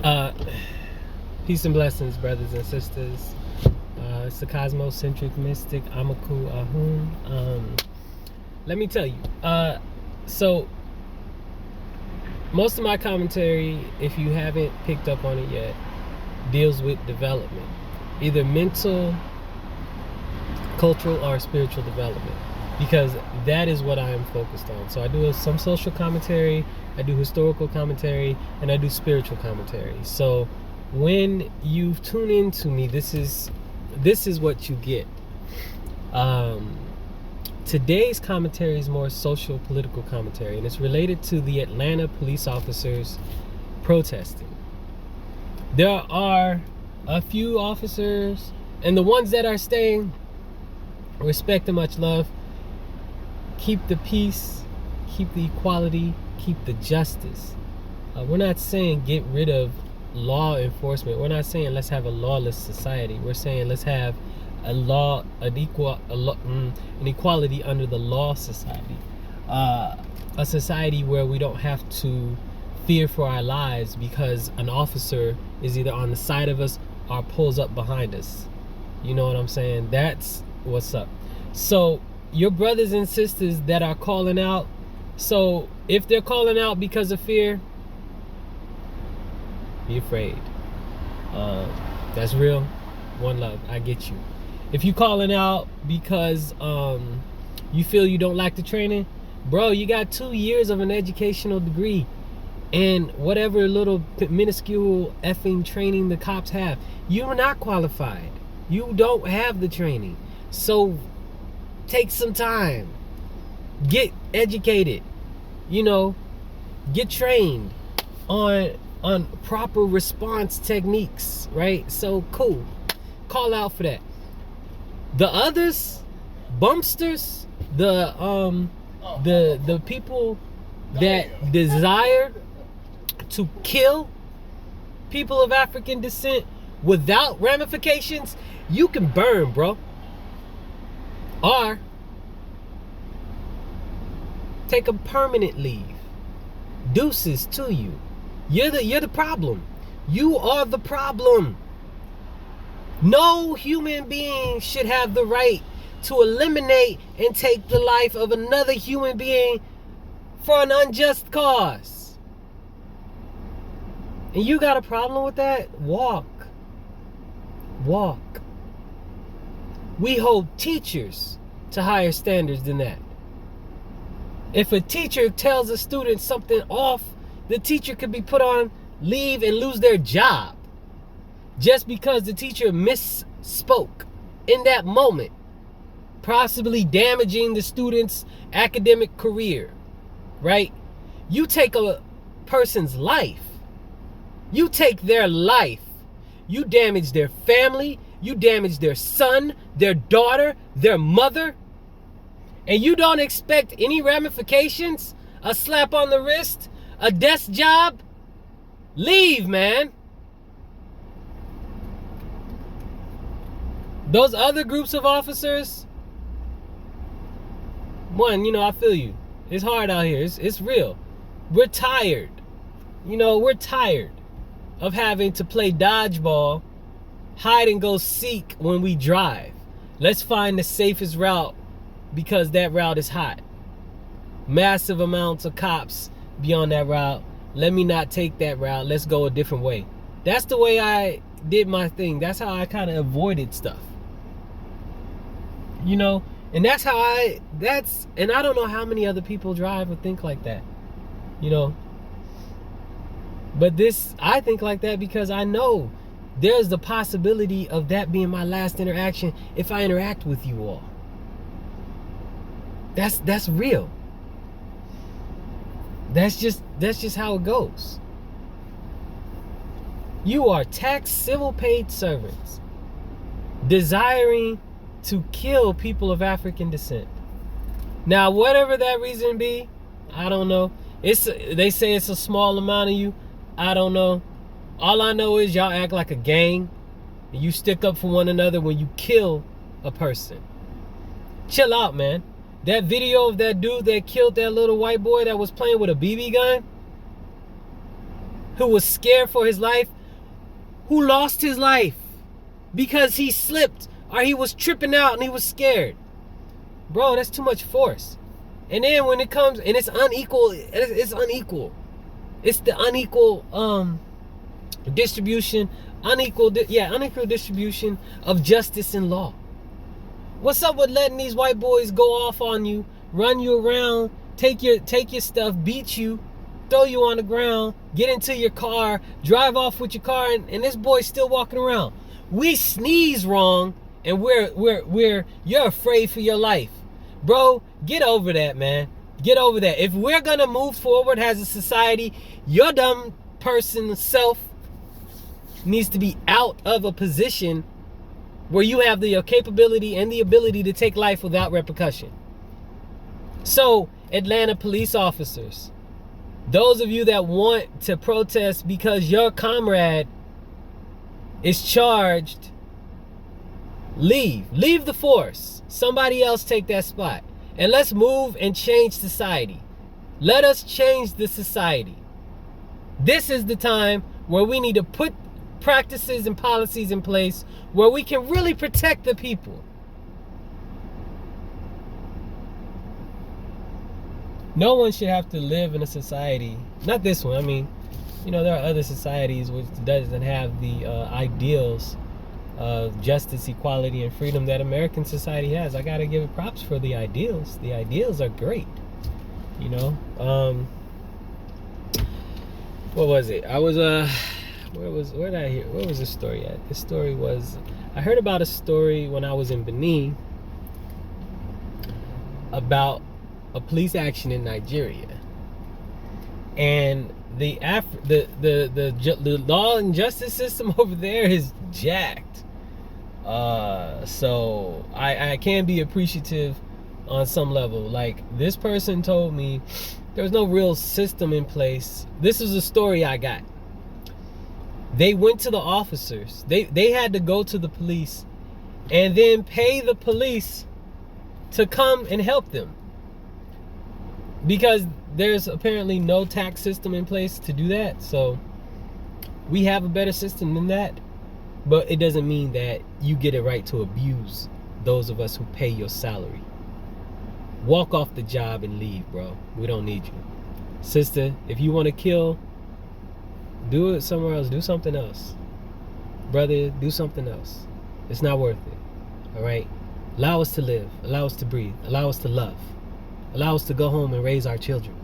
Uh, Peace and blessings, brothers and sisters. It's the cosmocentric mystic Amaku Ahun. Let me tell you. So most of my commentary, if you haven't picked up on it yet, deals with development, either mental, cultural, or spiritual development, because that is what I am focused on. So I do some social commentary, I do historical commentary, and I do spiritual commentary. So when you tune into me, this is what you get. Today's commentary is more social political commentary, and it's related to the Atlanta police officers protesting. There are a few officers, and the ones that are staying, respect and much love. Keep the peace, keep the equality, keep the justice. We're not saying get rid of law enforcement. We're not saying let's have a lawless society. We're saying let's have an equality under the law society. A society where we don't have to fear for our lives because an officer is either on the side of us or pulls up behind us. You know what I'm saying? That's what's up. So your brothers and sisters that are calling out, so if they're calling out because of fear, be afraid. That's real. One love. I get you. If you calling out because you feel you don't like the training, bro, you got 2 years of an educational degree and whatever little minuscule effing training the cops have, you're not qualified. You don't have the training. So take some time. Get educated. Get trained on proper response techniques, right? So cool. Call out for that. The others, bumpsters, the people that desire to kill people of African descent without ramifications, you can burn, bro. Or take a permanent leave. Deuces to you. You're the problem. You are the problem. No human being should have the right to eliminate and take the life of another human being for an unjust cause. And you got a problem with that? Walk. We hold teachers to higher standards than that. If a teacher tells a student something off, the teacher could be put on leave and lose their job just because the teacher misspoke in that moment, possibly damaging the student's academic career, right? You take a person's life, you take their life, you damage their family, you damage their son, their daughter, their mother, and you don't expect any ramifications? A slap on the wrist? A desk job? Leave, man. Those other groups of officers, I feel you. It's hard out here. It's real. We're tired. We're tired of having to play dodgeball, hide and go seek when we drive. Let's find the safest route because that route is hot. Massive amounts of cops be on that route. Let me not take that route. Let's go a different way. That's the way I did my thing. That's how I kind of avoided stuff. And that's how and I don't know how many other people drive or think like that. But I think like that because I know there's the possibility of that being my last interaction if I interact with you all. That's real. That's just how it goes. You are tax civil paid servants desiring to kill people of African descent. Now, whatever that reason be, I don't know. They say it's a small amount of you. I don't know. All I know is y'all act like a gang. And you stick up for one another when you kill a person. Chill out, man. That video of that dude that killed that little white boy that was playing with a BB gun, who was scared for his life, who lost his life because he slipped or he was tripping out and he was scared. Bro, that's too much force. And then when it comes, and it's unequal, unequal. It's the unequal distribution, unequal distribution of justice and law. What's up with letting these white boys go off on you, run you around, take your stuff, beat you, throw you on the ground, get into your car, drive off with your car, and this boy's still walking around. We sneeze wrong, and you're afraid for your life. Bro, get over that, man. Get over that. If we're gonna move forward as a society, your dumb person self needs to be out of a position where you have the capability and the ability to take life without repercussion. So, Atlanta police officers, those of you that want to protest because your comrade is charged, leave the force. Somebody else take that spot, and let's move and change society. Let us change the society. This is the time where we need to put practices and policies in place where we can really protect the people. No one should have to live in a society, not this one, I mean, there are other societies which doesn't have the ideals of justice, equality, and freedom that American society has. I gotta give it props for the ideals. The ideals are great. What was it? I was where was this story at? This story was, I heard about a story when I was in Benin about a police action in Nigeria, and the law and justice system over there is jacked. So I can be appreciative on some level. Like, this person told me there was no real system in place. This is a story I got. They went to the officers. They had to go to the police and then pay the police to come and help them, because there's apparently no tax system in place to do that. So we have a better system than that, but it doesn't mean that you get a right to abuse those of us who pay your salary. Walk off the job and leave, bro. We don't need you. Sister, if you want to kill, do it somewhere else. Do something else. Brother, do something else. It's not worth it. All right? Allow us to live. Allow us to breathe. Allow us to love. Allow us to go home and raise our children.